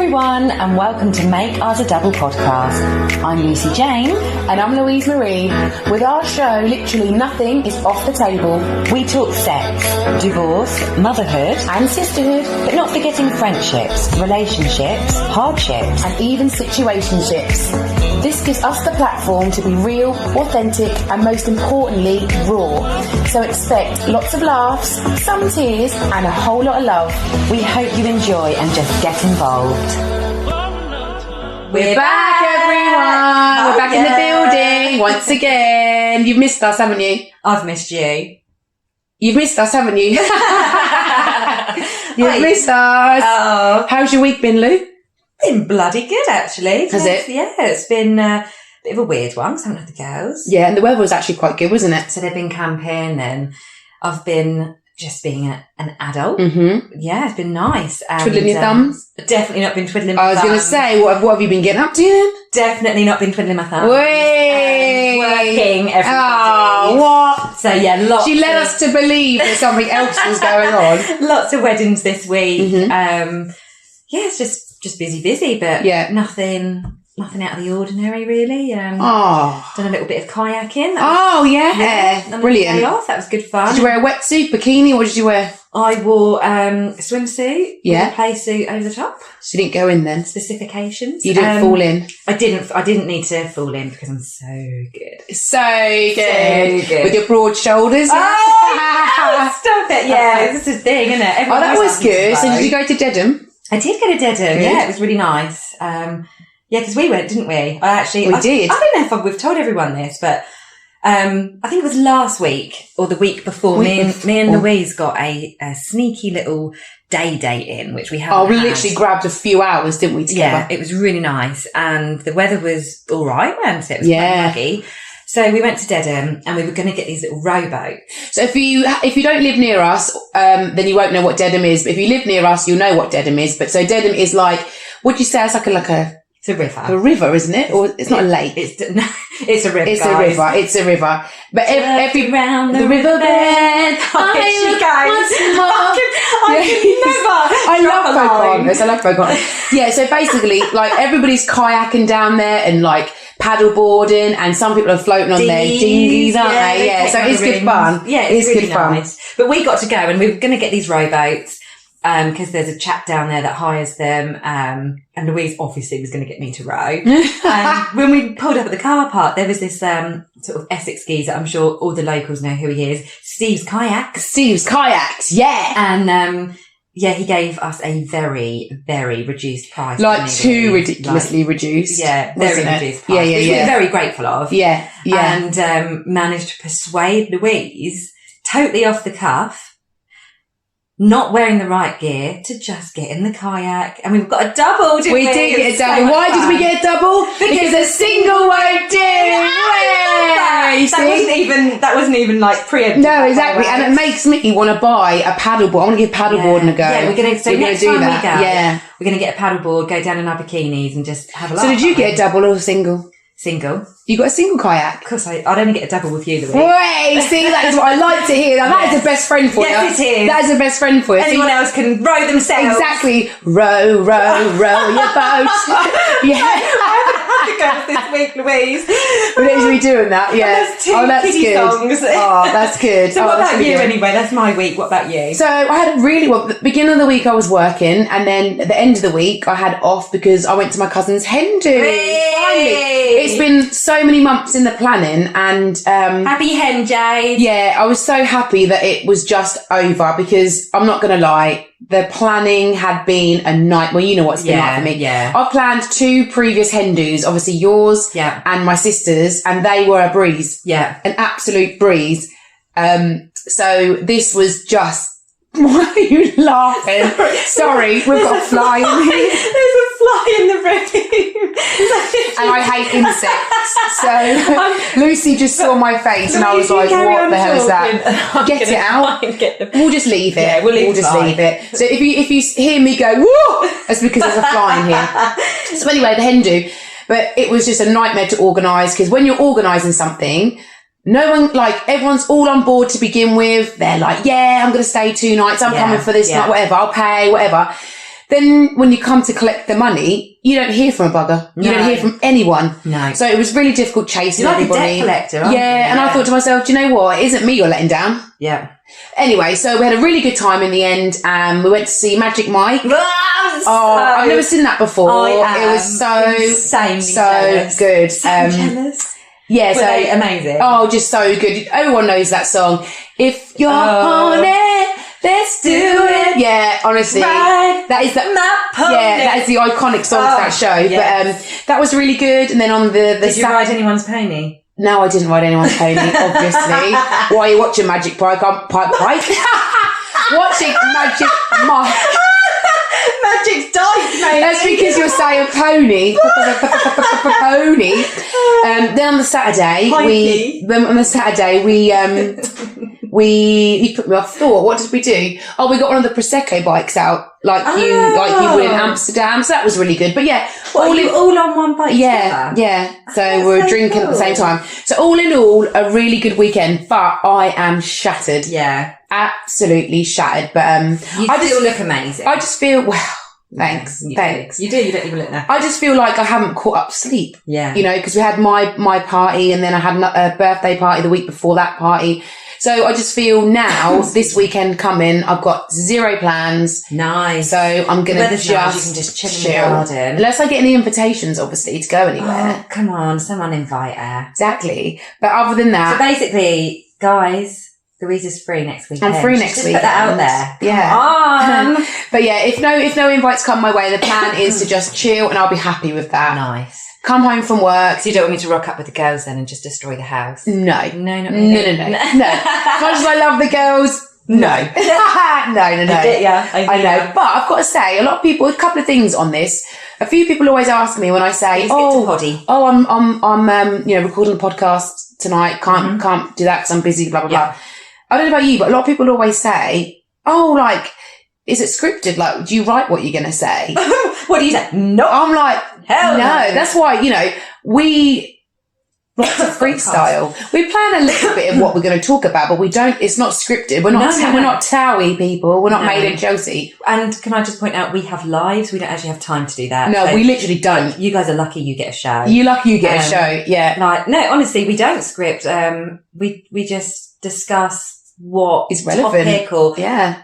everyone, and welcome to Make Ours a Double podcast. I'm Lucy Jane. And I'm Louise Marie. With our show, literally nothing is off the table. We talk sex, divorce, motherhood, And sisterhood, but not forgetting friendships, relationships, hardships, and even situationships. This gives us the platform to be real, authentic, and most importantly, raw. So expect lots of laughs, some tears, and a whole lot of love. We hope you enjoy and just get involved. We're back, everyone! We're back in the building once again. You've missed us, haven't you? I've missed you. You've missed us, haven't you? You've missed us. Oh. How's your week been, Lou? Been bloody good, actually. Has it? Yeah, it's been a bit of a weird one because I haven't had the girls. Yeah, and the weather was actually quite good, wasn't it? So they've been camping and I've been just being an adult. Mm-hmm. Yeah, it's been nice. And, Twiddling your thumbs? Definitely not been twiddling my I was thumbs. going to say, what have you been getting up to then? Definitely not been twiddling my thumbs. Way! Working every Oh, day. what? So yeah, lots. She led us to believe that something else was going on. Lots of weddings this week. Mhm. Yeah, it's just busy, but Yeah. nothing out of the ordinary really. Oh. Done a little bit of kayaking. Oh, yeah. on the day Brilliant. off. That was good fun. Did you wear a wetsuit, bikini? What did you wear? I wore a swimsuit Yeah. with a play suit over the top. She didn't go in then. Specifications. You didn't fall in. I didn't need to fall in because I'm so good. So good. So good. With your broad shoulders. Oh, stop it. Yeah, this is the thing, isn't it? Oh, Everyone that always was asks me to good. So go. did you go to Dedham? I did go to Dedham. Good. Yeah, it was really nice. Yeah, because we went, didn't we? We did. I don't know if we've told everyone this, but I think it was last week or the week before. Me and Louise got a sneaky little day date in, which we haven't Oh, we had. literally grabbed a few hours, didn't we, together? Yeah, it was really nice, and the weather was all right, wasn't it? It was Yeah. quite muggy. So we went to Dedham, and we were going to get these little rowboats. So if you don't live near us, then you won't know what Dedham is. But if you live near us, you'll know what Dedham is. But so Dedham is like, would you say it's like a It's a river. a river, isn't it? Or it's not a lake. It's a river. It's guys. a river. It's a river. But every round the riverbed. I love Pocahontas. I love Pocahontas. Yeah, so basically, like, everybody's kayaking down there and, like, paddleboarding, and some people are floating on their dinghies, aren't they? Yeah, so it's good fun. Yeah, it's really good fun. nice. But we got to go, and we were going to get these rowboats, because there's a chap down there that hires them, and Louise obviously was going to get me to row. And when we pulled up at the car park, there was this sort of Essex geezer. I'm sure all the locals know who he is. Steve's Kayaks. Yeah. And yeah, he gave us a very, very reduced price. Like, didn't he, too Louise? ridiculously reduced. Yeah, wasn't very it? reduced price. Which we're very grateful of. Yeah. And managed to persuade Louise, totally off the cuff, not wearing the right gear, to just get in the kayak. And we've got a double, didn't we? We did get a It was so double. much Why did we fun. get a double? Because a single won't do. You see? That wasn't even like preemptive. No, exactly. And it makes me want to buy a paddleboard. I want to give paddleboarding a go. Yeah, we're going to do next time that. we go. Yeah. We're going to get a paddleboard, go down in our bikinis and just have a laugh. So did you get a double or a single? Single. You got a single kayak? Of course, I'd only get a double with you, Louise. Wait, see, that is what I like to hear. Now, that is the best friend for you. Yes, it is. That is the best friend for you. Anyone else can row themselves. Exactly. Row, row, row your boat. Yeah. I have to go this week, Louise. We're literally doing that, yeah. There's two good. kiddie songs. Oh, that's good. So what that's about really you good. anyway? That's my week. What about you? So I had a really well. The beginning of the week I was working, and then at the end of the week I had off because I went to my cousin's hen do. Finally, it's been so many months in the planning, and Happy hen, Jade. yeah, I was so happy that it was just over because I'm not going to lie, the planning had been a nightmare. Well, you know what's been like for me. Yeah. I've planned 2 previous hen do's, obviously yours and my sister's, and they were a breeze. Yeah. An absolute breeze. So this was just, why are you laughing? Sorry, we've got a fly in here. There's a fly in the room. And I hate insects. So Lucy just saw my face and I was like, Carry what on the hell is talking, that? and I'm Get it gonna out. try and get the- We'll just leave it. Yeah, we'll just fly. leave it. So if you hear me go, whoa, that's because there's a fly in here. So anyway, the hen do. But it was just a nightmare to organise because when you're organising something, no one, like, everyone's all on board to begin with. They're like, yeah, I'm going to stay 2 nights. I'm coming for this night, whatever. I'll pay, whatever. then when you come to collect the money, you don't hear from a bugger. You don't hear from anyone. No. So it was really difficult chasing You're like everybody. a debt collector, aren't you? And I thought to myself, do you know what? It isn't me you're letting down. Yeah. Anyway, so we had a really good time in the end. We went to see Magic Mike. I've never seen that before. It was so jealous. good. So jealous. Yeah, Were they amazing? Oh, just so good. Everyone knows that song. If you're on it, let's do it. Yeah, honestly, that is that is the iconic song to that show. Yes. But that was really good. And then on the did you ride anyone's pony? No, I didn't ride anyone's pony. Obviously, why are you watching Magic Mike? Watching Magic Mike. Magic's dice, mate. That's because you're saying pony. Pony. Then on the Saturday, you put me off thought. What did we do? Oh, we got one of the Prosecco bikes out, like you would in Amsterdam. So that was really good. But yeah, all on one bike. Yeah, together? yeah. So we were drinking at the same time. So all in all, a really good weekend. But I am shattered. Yeah, absolutely shattered. But you still look amazing. I just feel Thanks. You do. You don't even look now. I just feel like I haven't caught up sleep. Yeah. You know, because we had my party and then I had a birthday party the week before that party. So I just feel now, this weekend coming, I've got zero plans. Nice. So I'm going to you can just chill in the garden. Unless I get any invitations, obviously, to go anywhere. Oh, come on. Someone invite her. Exactly. But other than that. So basically, guys, Louisa's free next weekend. I'm free next weekend. Put that out there. Yeah. But yeah, if no invites come my way, the plan is to just chill and I'll be happy with that. Nice. Come home from work. So you don't want me to rock up with the girls then and just destroy the house? No. No, not really. No. As much as I love the girls, no. No. I get ya. I know. But I've got to say, a couple of things on this. A few people always ask me when I say, I'm recording a podcast tonight, can't do that because I'm busy, blah, blah, blah. I don't know about you, but a lot of people always say, is it scripted? Like, do you write what you're going to say? What do you say? No. I'm like, hell no. That's why, we like to freestyle. We plan a little bit of what we're going to talk about, but it's not scripted. We're not Towie people. We're not made in Chelsea. And can I just point out, we have lives. We don't actually have time to do that. No, we literally don't. You guys are lucky you get a show. You're lucky you get a show, yeah. No, honestly, we don't script. We just discuss what is relevant. Topical. Yeah.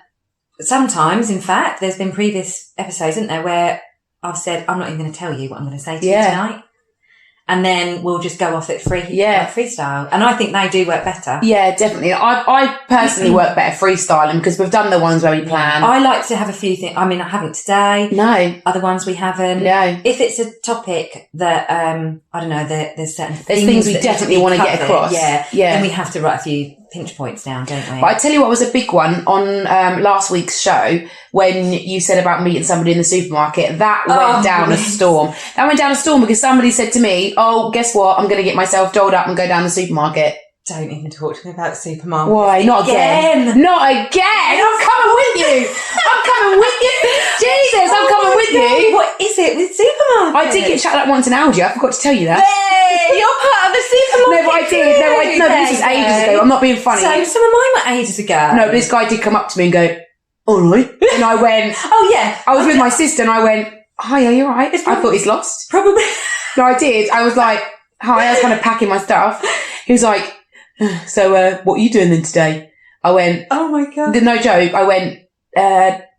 Sometimes, in fact, there's been previous episodes, isn't there, where I've said, I'm not even going to tell you what I'm going to say to you tonight. And then we'll just go off at freestyle. And I think they do work better. Yeah, definitely. I personally work better freestyling because we've done the ones where we plan. I like to have a few things. I mean, I haven't today. No. Other ones we haven't. No. If it's a topic that, I don't know, there's certain things we definitely want to get across. Yeah. Then we have to write a few pinch points down, don't we? But I tell you what was a big one on last week's show when you said about meeting somebody in the supermarket. That went down a storm. That went down a storm because somebody said to me, oh, guess what? I'm going to get myself dolled up and go down the supermarket. Don't even talk to me about supermarkets. Why? Not again. Not again. I'm coming with you. Jesus, I'm coming with you. What is it with supermarkets? I did get chatted up once in Aldi. I forgot to tell you that. Hey, you're part of the supermarket. No, but I did. No, this was ages ago. I'm not being funny. So some of mine were ages ago. No, but this guy did come up to me and go, all right. And I went, oh yeah. I was with my sister and I went, hi, are you all right? I thought he's lost. Probably. No, I did. I was like, hi, I was kind of packing my stuff. He was like, so what are you doing then today? I went, oh my God. No joke. I went,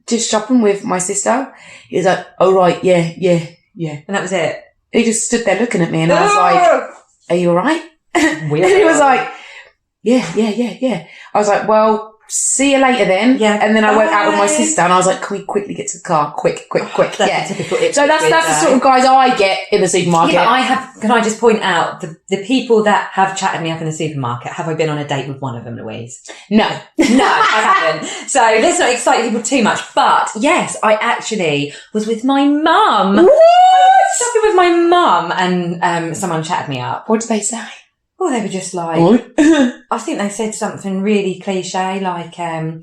just shopping with my sister. He was like, oh right, yeah. And that was it. He just stood there looking at me and I was like, are you all right? And he was like, yeah. I was like, well, see you later then. Yeah. And then I went out with my sister and I was like, can we quickly get to the car? Quick. That's typical. So that's the sort of guys I get in the supermarket. Yeah, can I just point out the people that have chatted me up in the supermarket, have I been on a date with one of them, Louise? No, I haven't. So let's not excite people too much. But yes, I actually was with my mum. What? I was shopping with my mum and someone chatted me up. What did they say? Oh, they were just like, I think they said something really cliche, like your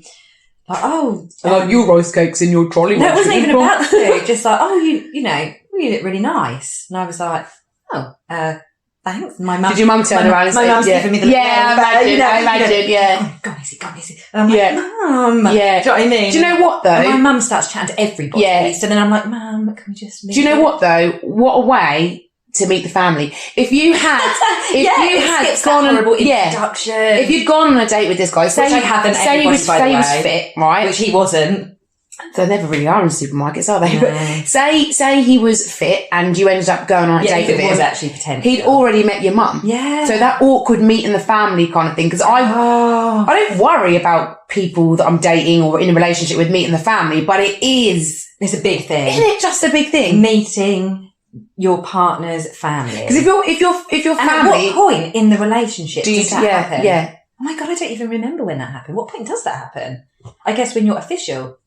rice cakes in your trolley. No, it wasn't even about the food. Just like, you look really nice. And I was like, thanks. My mum. Did your mum turn around and say, my mum's giving me the I imagine, yeah. Go on, easy. And I'm like, Mum. Yeah. Do you know what I mean? Do you know what, though? And my mum starts chatting to everybody. Yeah. So then I'm like, Mum, can we just leave? Do you know what, though? What a way to meet the family. If you had gone on introduction. If you'd gone on a date with this guy, say which I haven't, say he was fit, right? Which he wasn't. They never really are in supermarkets, are they? No. But say he was fit and you ended up going on a date with him. Was actually potential. He'd already met your mum. Yeah. So that awkward meet in the family kind of thing. Because I don't worry about people that I'm dating or in a relationship with meeting the family, but it's a big thing. Isn't it just a big thing? Meeting your partner's family. Because if your family, at what point in the relationship does that happen? Yeah. Oh my God, I don't even remember when that happened. What point does that happen? I guess when you're official.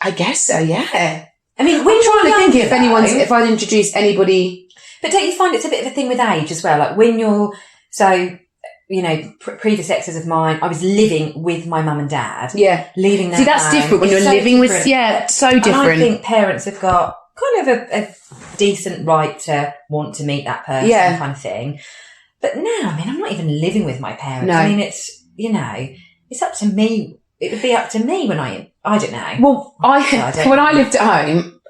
I guess so, yeah. I mean, I'm trying to think if I'd introduced anybody. But don't you find it's a bit of a thing with age as well? Like when you're, previous exes of mine, I was living with my mum and dad. Yeah. Leaving them. See, that's different when you're living with, so different. And I think parents have got kind of a decent right to want to meet that person kind of thing. But now, I mean, I'm not even living with my parents. No. I mean, it's, it's up to me. It would be up to me when I don't know. Well, when I lived at home,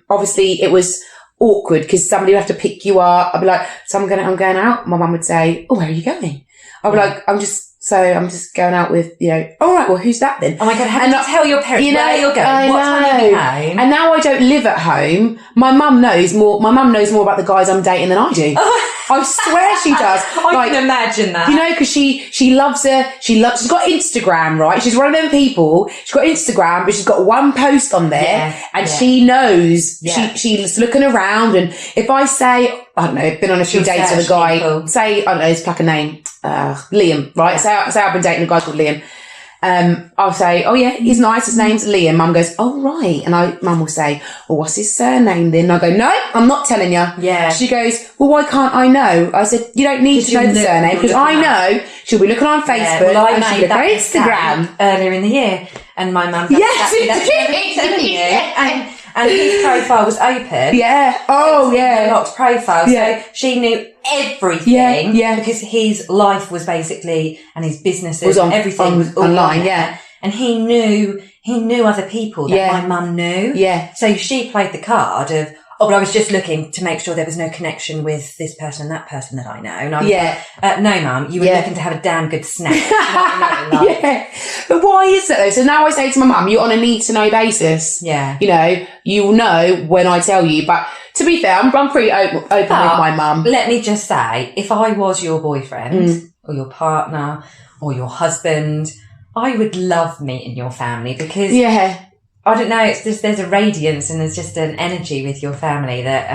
obviously it was awkward because somebody would have to pick you up. I'd be like, so I'm going out. My mum would say, oh, where are you going? I'd be like, I'm just going out with, all right, well, who's that then? Oh my God, how do you tell your parents where you're going? What time are you home? And now I don't live at home. My mum knows more about the guys I'm dating than I do. I swear she does. I can imagine that. Because she loves she's got Instagram, right? She's one of them people. She's got Instagram, but she's got one post on there and she knows she's looking around. And if I say, I don't know, been on a few dates with a guy, say, I don't know, let's pluck a name, Liam, right? Yeah. Say I've been dating a guy called Liam. I'll say, oh yeah, he's nice, his name's Liam. Mum goes, oh right. And Mum will say, well, what's his surname then? And I go, no, I'm not telling you. Yeah. She goes, well, why can't I know? I said, you don't need to know the surname because I know she'll be looking on Facebook and she'll look on Instagram. Earlier in the year. And my mum telling you. And his profile was open. Yeah. Oh, yeah. Locked profile. Yeah. So she knew everything. Yeah. Because his life was basically, and his businesses, was everything was online. Yeah. And he knew other people that my mum knew. Yeah. So she played the card of, but I was just looking to make sure there was no connection with this person and that person that I know. And I was like, no, Mum, you were looking to have a damn good snack. Yeah. But why is that though? So now I say to my mum, you're on a need-to-know basis. Yeah. You'll know when I tell you. But to be fair, I'm pretty open with my mum. Let me just say, if I was your boyfriend or your partner or your husband, I would love meeting your family because... Yeah. I don't know, it's just, there's a radiance and there's just an energy with your family that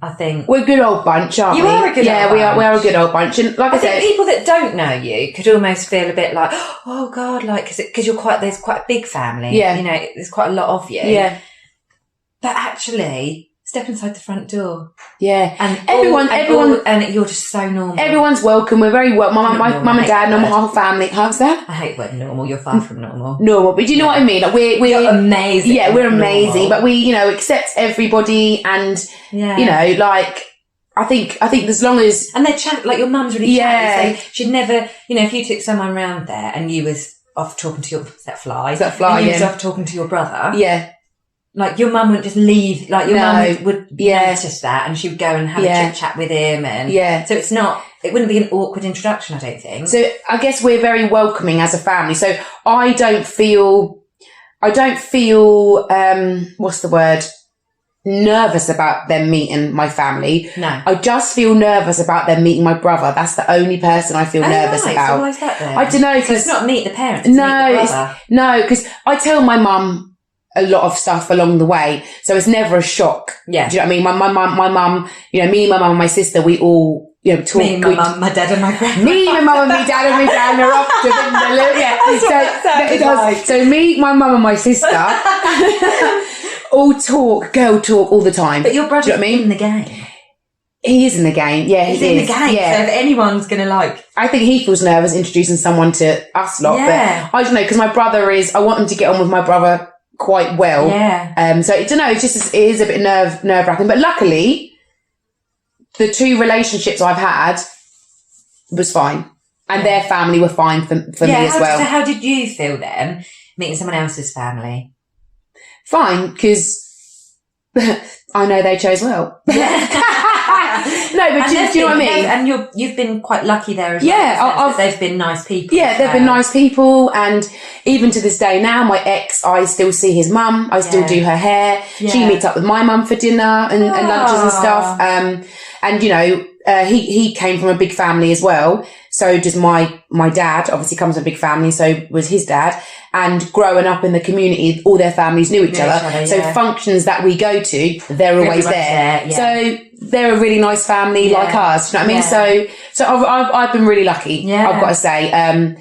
I think... We're a good old bunch, aren't we? You are a good old bunch. Yeah, we are a good old bunch. And like I said... think people that don't know you could almost feel a bit like, oh God, like, because there's quite a big family. Yeah. There's quite a lot of you. Yeah. But actually... Step inside the front door. Yeah. And everyone, and you're just so normal. Everyone's welcome. We're very welcome. My mum and dad, my whole family. How's that? I hate the word normal. You're far from normal. Normal. But do you know what I mean? Like we're amazing. Yeah, we're amazing. But we, accept everybody and, I think as long as... And they chat, like your mum's really chatty. So she'd never, if you took someone round there and you was off talking to your... That fly, and you was off talking to your brother. Yeah. Like your mum wouldn't just leave, like your mum would notice that and she would go and have a chit chat with him and so it wouldn't be an awkward introduction, I don't think. So I guess we're very welcoming as a family. So I don't feel what's the word? Nervous about them meeting my family. No. I just feel nervous about them meeting my brother. That's the only person I feel nervous about. So why is that then? I don't know. So it's not meet the parents, it's meet the brother. No, because I tell my mum a lot of stuff along the way, so it's never a shock. Yeah. Do you know what I mean? My mum, me, my mum and my sister, we all, talk. Me, my mum, my dad and my grandma. Me, my mum and my dad and my grandma are off to So me, my mum and my sister all girl talk all the time. But your brother's in the game. He is in the game, yeah. He's in the game, yeah. So if anyone's going to I think he feels nervous introducing someone to us lot, but I don't know, because my brother I want him to get on with my brother quite well. Yeah. So I don't know, it is a bit nerve-wracking, but luckily the 2 relationships I've had was fine. And their family were fine for me as well. So how did you feel then, meeting someone else's family? Fine, because I know they chose well. No, but do you know what I mean? And you've been quite lucky there as well. Yeah, they've been nice people. Yeah, they've been nice people, and even to this day now, my ex, I still see his mum. I still do her hair. Yeah. She meets up with my mum for dinner and lunches and stuff. And you know, he came from a big family as well. So does my dad. Obviously, comes from a big family. So was his dad. And growing up in the community, all their families knew each other. So functions that we go to, they're always there. So they're a really nice family like us. Do you know what I mean? So I've been really lucky. Yeah. I've got to say.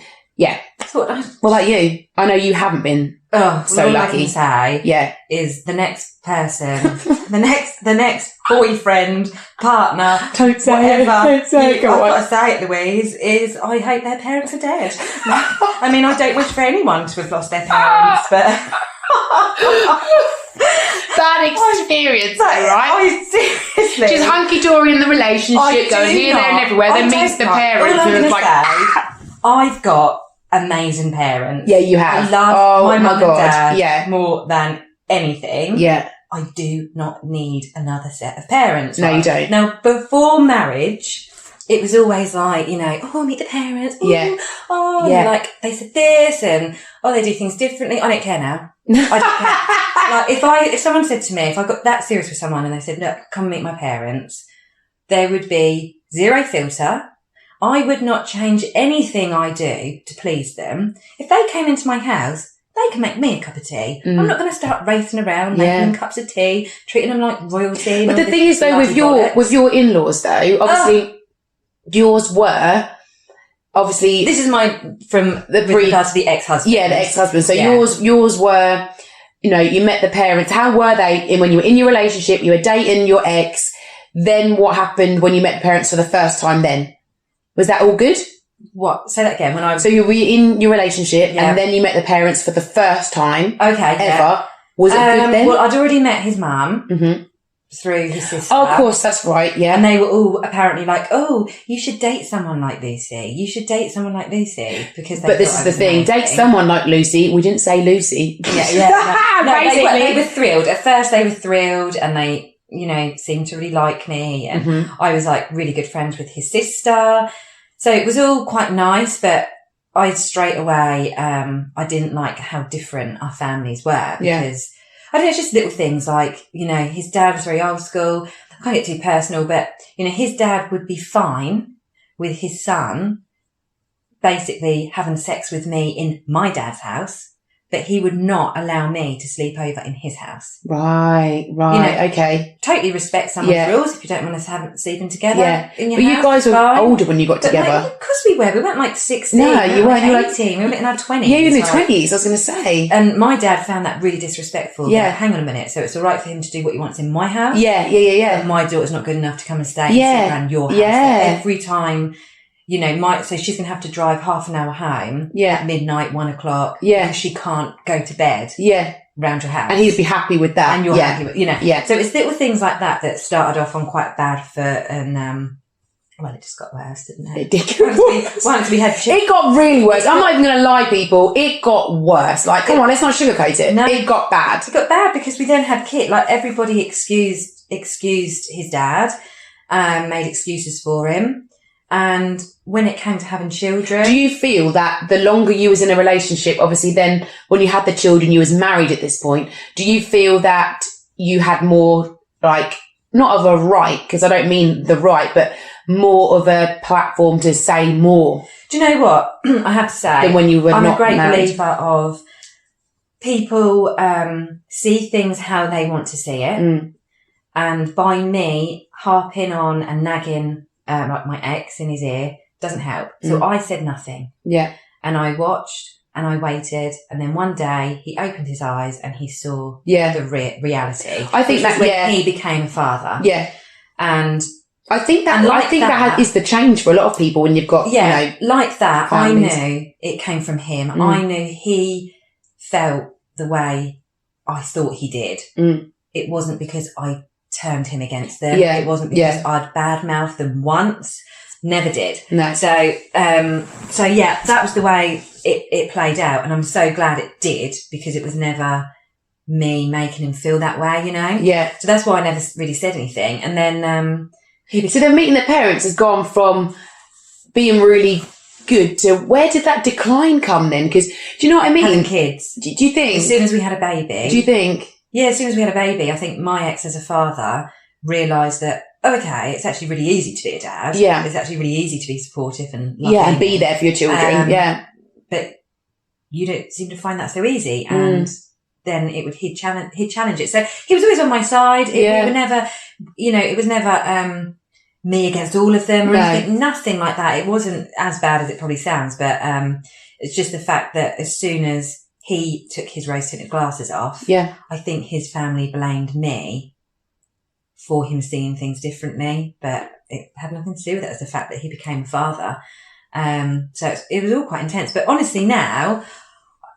What about you? I know you haven't been so lucky. I can say is the next person, the next boyfriend, partner, whatever. I've got to say it, Louise, is I hope their parents are dead. I mean, I don't wish for anyone to have lost their parents, but bad experience, right? Seriously. She's hunky-dory in the relationship, going here, there and everywhere, then meets the parents who are like... I've got amazing parents. Yeah, you have. I love my mum and dad more than anything. Yeah. I do not need another set of parents. No, you don't. Now, before marriage, it was always like, you know, oh, meet the parents. Ooh, like they said this and, they do things differently. I don't care now. I don't care. Like if someone said to me, if I got that serious with someone and they said, look, come meet my parents, there would be zero filter. I would not change anything I do to please them. If they came into my house, they can make me a cup of tea. I'm not going to start racing around making them cups of tea, treating them like royalty. But the thing is, though, with your in-laws, though, obviously yours were obviously. This is from regards to the ex-husband. Yeah, the ex-husband. So yours were, you know, you met the parents. How were they when you were in your relationship? You were dating your ex. Then what happened when you met the parents for the first time? Then was that all good? What? Say that again. So you were in your relationship and then you met the parents for the first time ever. Was it good then? Well, I'd already met his mum through his sister. Oh, of course, that's right, yeah. And they were all apparently like, oh, you should date someone like Lucy. You should date someone like Lucy. But this is the thing. Date someone like Lucy. We didn't say Lucy. No, they were thrilled. At first they were thrilled and they, you know, seemed to really like me. And I was like really good friends with his sister. So it was all quite nice, but I straight away, I didn't like how different our families were because I don't know, it's just little things like, you know, his dad was very old school. I can't get too personal, but, you know, his dad would be fine with his son basically having sex with me in my dad's house, but he would not allow me to sleep over in his house. Right, you know, okay. Totally respect someone's rules if you don't want us having sleeping together in your house. But you guys were older when you got together. Like, of course we were. We weren't like 16. No, you weren't. You were 18. We were in our 20s. Yeah, you were in your 20s, I was going to say. And my dad found that really disrespectful. Yeah. Like, hang on a minute. So it's all right for him to do what he wants in my house? Yeah. But my daughter's not good enough to come and stay and sit around your house. Yeah. Every time... You know, so she's going to have to drive half an hour home. At midnight, 1 o'clock. Because she can't go to bed. Around your house. And he'd be happy with that. And you're happy with, you know. So it's little things like that started off on quite bad foot and, well, it just got worse, didn't it? It did get worse. Once we had It got really worse. I'm not even going to lie, people. It got worse. Like, come on, let's not sugarcoat it. No, it got bad. It got bad because we then had kids. Like, everybody excused his dad, made excuses for him. And when it came to having children... Do you feel that the longer you was in a relationship, obviously then when you had the children, you was married at this point, do you feel that you had more, like, not of a right, because I don't mean the right, but more of a platform to say more? Do you know what? I have to say... Than when you were not married. I'm a great believer of people see things how they want to see it. And by me harping on and nagging... like my ex in his ear doesn't help. So I said nothing. And I watched and I waited. And then one day he opened his eyes and he saw the reality. I think that's when he became a father. And I think that is the change for a lot of people when you've got, you know, like that. families. I knew it came from him. I knew he felt the way I thought he did. It wasn't because I turned him against them. Yeah. It wasn't because I'd badmouthed them once. Never did. No. So yeah, that was the way it played out. And I'm so glad it did, because it was never me making him feel that way, you know? Yeah. So that's why I never really said anything. And then, so then meeting the parents has gone from being really good to, where did that decline come then? Because, do you know what I mean? having kids. Do you think? As soon as we had a baby. Do you think? Yeah, as soon as we had a baby, I think my ex as a father realised that, oh, okay, it's actually really easy to be a dad. Yeah. It's actually really easy to be supportive and loving. Yeah, and be there for your children. Yeah. But you don't seem to find that so easy. And then he'd challenge it. So he was always on my side. We were never, it was never me against all of them or anything. Nothing like that. It wasn't as bad as it probably sounds, but it's just the fact that as soon as he took his rose-tinted glasses off, I think his family blamed me for him seeing things differently, but it had nothing to do with it. It was the fact that he became a father. So it was all quite intense. But honestly now,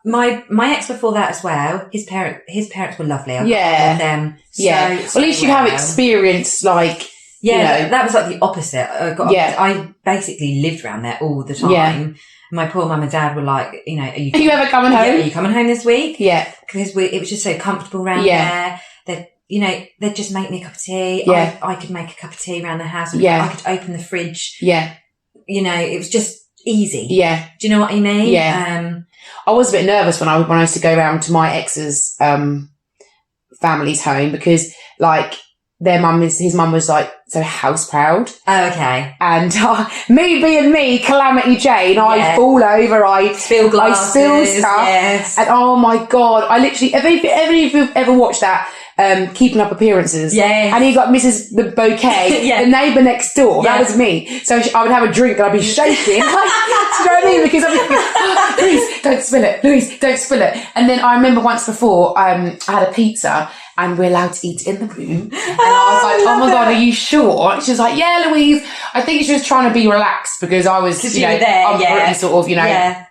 my ex before that as well, his parents were lovely. I got with them. So Well, at least you have experience, like, that was like the opposite. I basically lived around there all the time. Yeah. My poor mum and dad were like, are you ever coming home? Yeah, are you coming home this week? Yeah. Because it was just so comfortable around there. They'd just make me a cup of tea. Yeah. I could make a cup of tea around the house. I could open the fridge. Yeah. It was just easy. Yeah. Do you know what I mean? Yeah. I was a bit nervous when I used to go around to my ex's family's home, because like his mum was like so house proud. Oh, okay. And me being me, Calamity Jane, I fall over, I spill glasses, I spill stuff, and oh my god, I literally. Have you ever watched that? Keeping Up Appearances. Yeah. And he got Mrs. the Bouquet, the neighbour next door. That was me. So I would have a drink and I'd be shaking. Like, do you know what I mean? Because I'd be thinking, Louise, don't spill it. Louise, don't spill it. And then I remember once before, I had a pizza and we're allowed to eat in the room. And I was like, oh my God, are you sure? And she was like, yeah, Louise. I think she was trying to be relaxed because I was, you were there, I'm pretty sort of,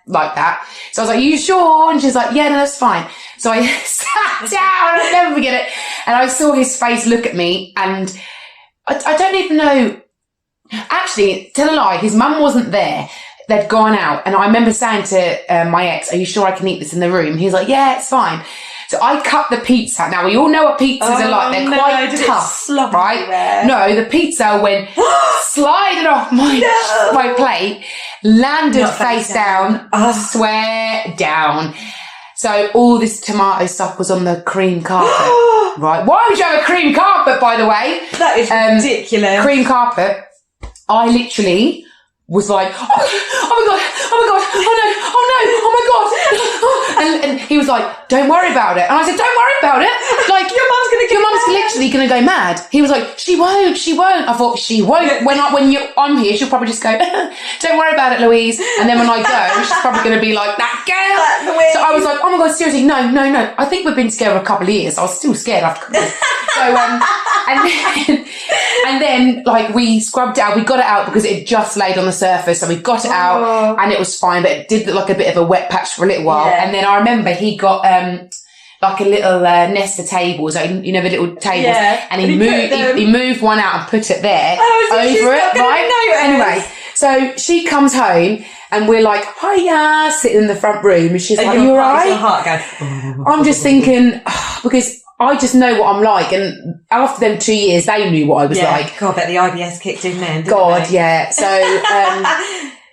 like that. So I was like, you sure? And she was like, yeah, no, that's fine. So I sat down, I'll never forget it. And I saw his face look at me, and I don't even know. Actually, tell a lie, his mum wasn't there. They'd gone out. And I remember saying to my ex, are you sure I can eat this in the room? He was like, yeah, it's fine. So I cut the pizza. Now, we all know what pizzas are like. They're quite tough, right? Everywhere. No, the pizza went sliding off my plate, landed face down, I swear down. So all this tomato stuff was on the cream carpet, right? Why would you have a cream carpet, by the way? That is ridiculous. Cream carpet. I literally was like, oh my God, and he was like, don't worry about it. And I said, don't worry about it. Like, your mum's literally going to go mad. He was like, she won't. I thought, she won't. When I'm here, she'll probably just go, don't worry about it, Louise. And then when I go, she's probably going to be like, that girl. So I was like, oh my God, seriously, no. I think we've been together a couple of years. I was still scared after a couple of years. So, and then like we scrubbed it out. We got it out because it had just laid on the surface. So we got it out and it was fine, but it did look like a bit of a wet patch for a little while. Yeah. And then I remember he got like a little nest of tables, like, the little tables, and he moved one out and put it there over it, right? Anyway, so she comes home and we're like, hiya, sitting in the front room, and she's like, you all right? I'm just thinking, because I just know what I'm like, and after them 2 years, they knew what I was like. God, I bet the IBS kicked in then, didn't they? Yeah. So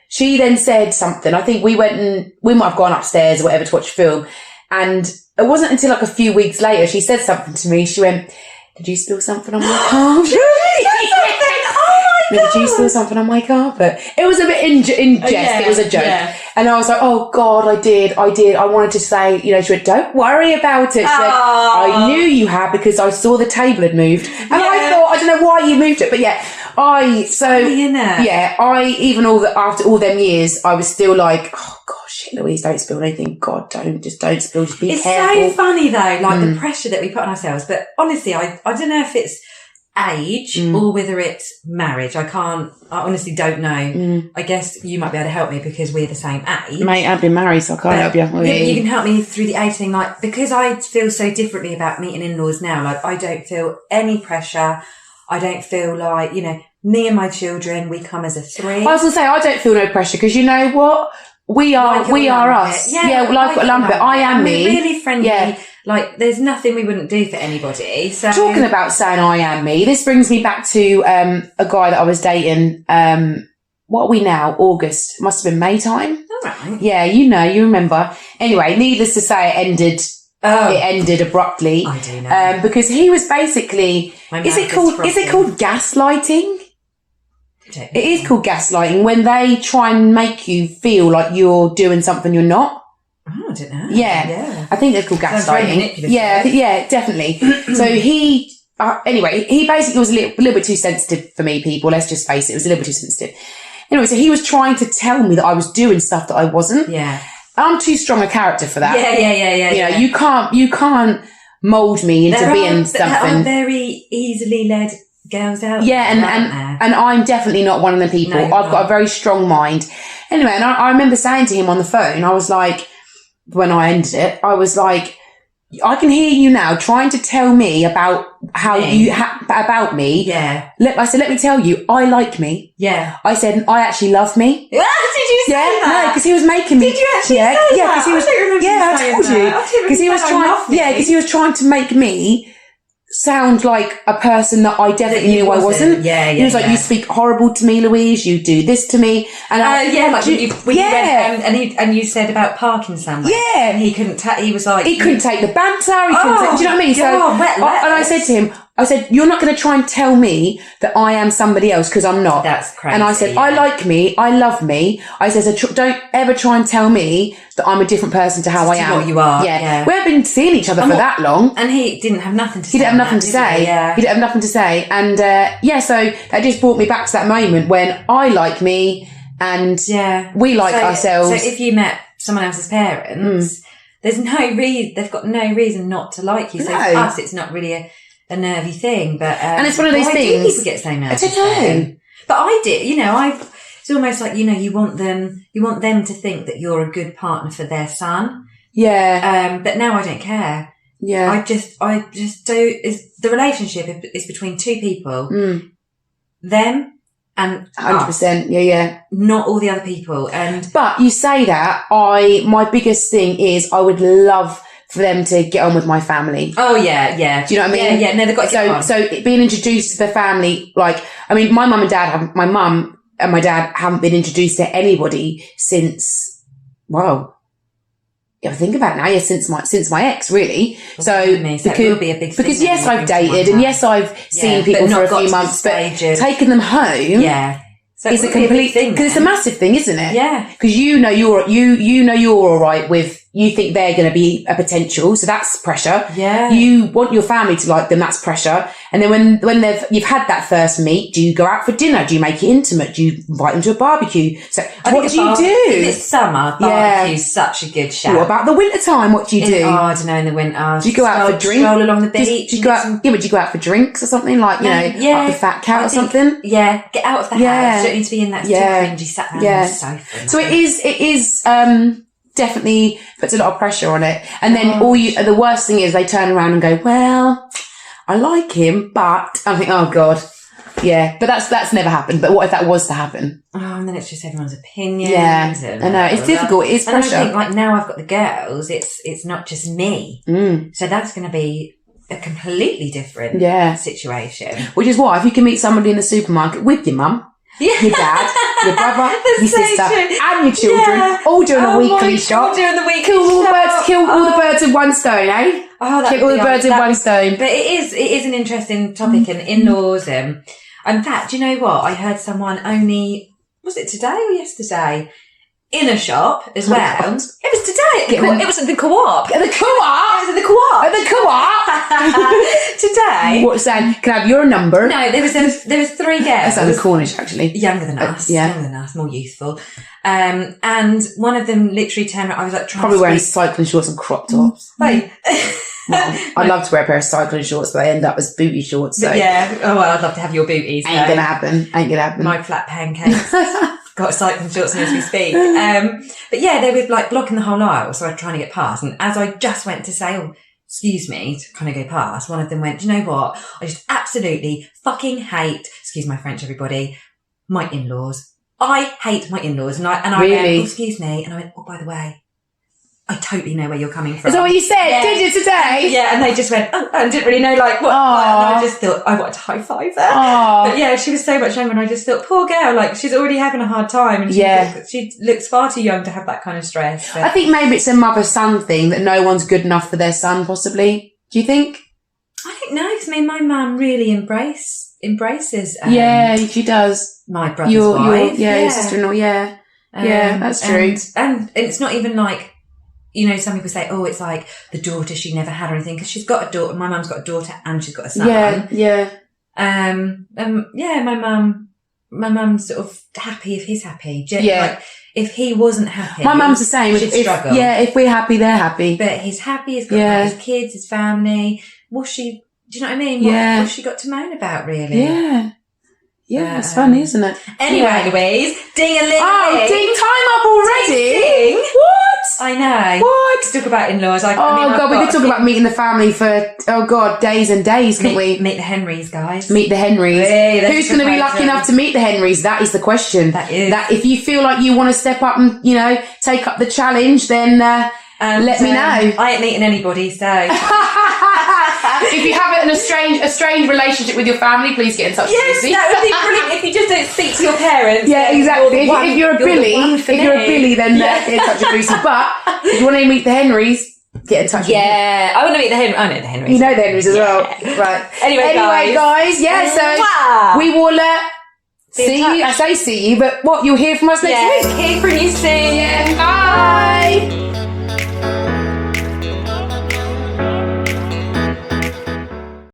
she then said something. I think we might have gone upstairs or whatever to watch a film, and it wasn't until like a few weeks later she said something to me. She went, did you spill something on my carpet? Did you spill something on my carpet? It was a bit in jest. It was a joke. Yeah. And I was like, oh God, I did. I wanted to say, she went, don't worry about it. She said, I knew you had because I saw the table had moved. And I thought, I don't know why you moved it, but after all them years, I was still like, oh God, shit, Louise, don't spill anything. God, don't spill, just be careful. It's so funny though, like the pressure that we put on ourselves. But honestly, I don't know if it's age or whether it's marriage. I honestly don't know. I guess you might be able to help me because we're the same age. Mate, I've been married, so I can't help you. You can help me through the age thing, like, because I feel so differently about meeting in-laws now. Like, I don't feel any pressure. I don't feel like, me and my children, we come as a three. I was going to say, I don't feel no pressure because you know what? We are us. Yeah, like a lump of it. I am me. We're really friendly. Yeah. Like, there's nothing we wouldn't do for anybody. So, talking about saying I am me, this brings me back to a guy that I was dating. What are we now? August. Must have been May time. All right. Yeah, you remember. Anyway, needless to say, it ended. It ended abruptly. I do know. Because he was basically. Is it called gaslighting? It is called gaslighting when they try and make you feel like you're doing something you're not. Oh, I don't know. Yeah. I think it's called gaslighting. Yeah, definitely. So he, anyway, he basically was a little bit too sensitive for me, people. Let's just face it. It was a little bit too sensitive. Anyway, so he was trying to tell me that I was doing stuff that I wasn't. Yeah. I'm too strong a character for that. Yeah. You can't mould me into being something. There are very easily led girls out. Yeah, and I'm definitely not one of the people. No, I've got a very strong mind. Anyway, and I remember saying to him on the phone, I was like, when I ended it, I was like, I can hear you now trying to tell me about how about me. Yeah. I said, let me tell you, I like me. Yeah. I said, I actually love me. Did you say that? No, because he was making me. Did you actually say that? Yeah, because he was. I told you. Because he was trying. Yeah, because he was trying to make me sound like a person that I definitely knew I wasn't. Yeah. He was like, you speak horrible to me, Louise. You do this to me. And and you said about parking somewhere. Yeah. And he couldn't. He was like, he couldn't take the banter. He couldn't take, do you know what I mean? God, and I said to him, you're not going to try and tell me that I am somebody else because I'm not. That's crazy. And I said, I like me. I love me. I said, don't ever try and tell me that I'm a different person to how I am. What you are. Yeah. We haven't been seeing each other for that long. And he didn't have nothing to say. He didn't have nothing to say. Yeah. He didn't have nothing to say. And, so that just brought me back to that moment when I like me and we like ourselves. So if you met someone else's parents, there's no reason, they've got no reason not to like you. So for us, it's not really a nervy thing, but and it's one of those things. Do people get so nervous? I don't know, but I did. It's almost like you want them to think that you're a good partner for their son. Yeah. But now I don't care. Yeah. I just do. The relationship is between two people, them and 100%. Yeah. Not all the other people. But you say that my biggest thing is I would love for them to get on with my family. Oh yeah. Do you know what I mean? Yeah. No, they've got to get on. So being introduced to the family, my mum and my dad haven't been introduced to anybody since, think about it now. Yeah, since my ex, really. That will be a big thing. Because yes, I've dated and yes, I've seen people for a few months, but taking them home. Yeah. So it's a complete thing because it's a massive thing, isn't it? Yeah. Because you know you're all right with. You think they're going to be a potential, so that's pressure. Yeah. You want your family to like them, that's pressure. And then when you've had that first meet, do you go out for dinner? Do you make it intimate? Do you invite them to a barbecue? So what do you do? If it's summer, barbecue's such a good shout. What about the winter time? What do you do? I don't know, in the winter. Do you go out for drinks? Stroll along the beach. Do you go out? Yeah, would you go out for drinks or something like up the Fat Cat or something? Yeah, get out of the house. You don't need to be in that cringy sat around on the sofa. So it is. Definitely puts a lot of pressure on it. And then the worst thing is they turn around and go, well, I like him, but I think, oh God. Yeah. But that's never happened. But what if that was to happen? Oh, and then it's just everyone's opinions. Yeah. I know. It's difficult. It is pressure. And I think now I've got the girls, it's not just me. So that's going to be a completely different situation. Which is why if you can meet somebody in the supermarket with your mum, your dad, your brother, your sister, and your children, all doing a weekly shop. Kill all the birds with one stone, eh? Kill all the birds with one stone. But it is an interesting topic, and in-laws. In fact, do you know what? I heard someone was it today or yesterday? In a shop as well. It was today. It was at the co-op. At the co-op? It was at the co-op. At the co-op? Today. What's that? Can I have your number? No, there was 3 girls. That sounded Cornish, actually. Younger than us. Younger than us, more youthful. And one of them literally turned around. I was like trying probably to wearing cycling shorts and crop tops. Wait. Well, I'd love to wear a pair of cycling shorts, but they end up as booty shorts. So yeah. Oh, well, I'd love to have your booties. Ain't gonna happen. My flat pancakes. Got cycling shorts as we speak. But yeah, they were like blocking the whole aisle, so I was trying to get past. And as I just went to say, oh, excuse me, to kind of go past, one of them went, do you know what? I just absolutely fucking hate, excuse my French, everybody, my in-laws. I hate my in-laws. And I Really? went, oh, excuse me. And I went, oh, by the way, I totally know where you're coming from. Is that what you said? Yeah. Did you today? Yeah, and they just went, oh, and didn't really know like what. Like, and I just thought I wanted to high five her. Oh. But yeah, she was so much younger, and I just thought, poor girl, like she's already having a hard time, and she looks far too young to have that kind of stress. But I think maybe it's a mother-son thing that no one's good enough for their son, possibly. Do you think? I don't know, because my mum really embraces. Yeah, she does. My brother's wife. Your sister-in-law. Yeah, yeah, that's true. And it's not even like. You know, some people say, oh, it's like the daughter she never had or anything, because she's got a daughter. My mum's got a daughter and she's got a son. Yeah. My mum's sort of happy if he's happy. Yeah. Like, if he wasn't happy. My mum's the same. She'd struggle. Yeah, if we're happy, they're happy. But he's happy, he's got his kids, his family. Do you know what I mean? What's she got to moan about, really? Yeah. Yeah, it's funny, isn't it? Anyway, Louise, ding-a-ling. Oh, ding time up already? Ding. What? I know. What? Let's talk about in-laws. God, we could talk about meeting the family for, days and days, couldn't we? Meet the Henrys, guys. Meet the Henrys. Hey, who's going to be lucky enough to meet the Henrys? That is the question. That is. That if you feel like you want to step up and, take up the challenge, then let me know. I ain't meeting anybody, so... If you have a strange relationship with your family, please get in touch with Lucy. Yes, that would be brilliant if you just don't speak to your parents. Yeah, exactly. If you're a Billy, then get in touch with Lucy. But if you want to meet the Henrys, get in touch with me. Yeah, I want to meet the Henrys. I know the Henrys. You know the Henrys as well. Right. Anyway, guys. Yeah, so we will see you. I say see you, but what? You'll hear from us next week. Hear from you soon. Yeah, bye.